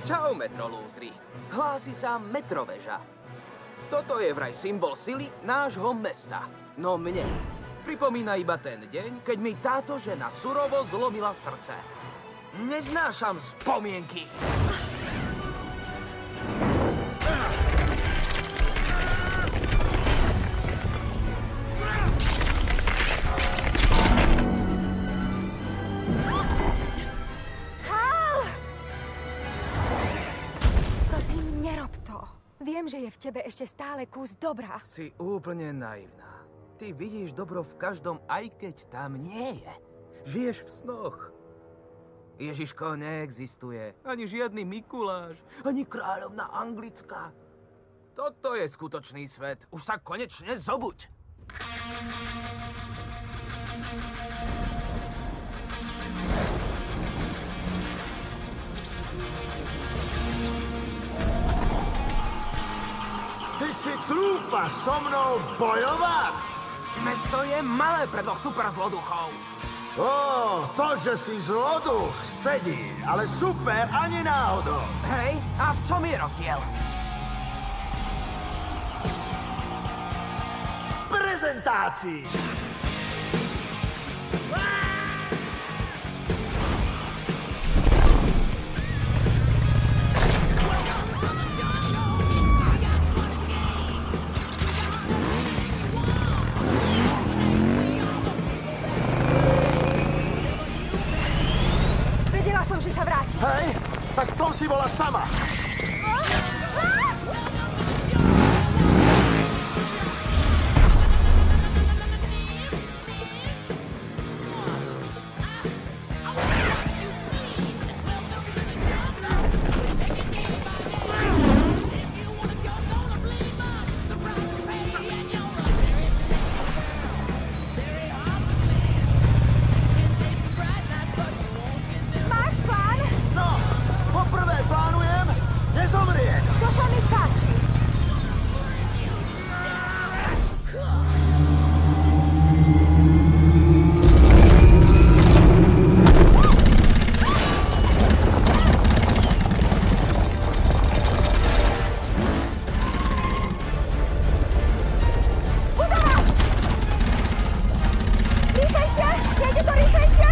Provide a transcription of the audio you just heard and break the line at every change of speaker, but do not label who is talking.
Čau, metrolúzri. Hlási sa metroveža. Toto je vraj symbol sily nášho mesta. No mne pripomína iba ten deň, keď mi táto žena surovo zlomila srdce. Neznášam spomienky.
Prosím, nerob to. Viem, že je v tebe ešte stále kus dobra.
Si úplne naivná. Ty vidíš dobro v každom, aj keď tam nie je. Žiješ v snoch. Ježiško neexistuje. Ani žiadny Mikuláš. Ani kráľovna Anglická. Toto je skutočný svet. Už sa konečne zobuď.
Ty si trúfaš so mnou bojovať?
Mesto je malé pre dvoch superzloduchov.
Ó, to, že si zloduch, sedí, ale super ani náhodou.
Hej, a v čom je rozdiel?
V prezentácii.
Vedela som, že sa vráti.
Hej, tak v tom si bola sama.
Máš plán?
No, poprvé plánujem nezomrieť.
To sa mi páči. Budova! Rýchlejšie! Nejde to rýchlejšie?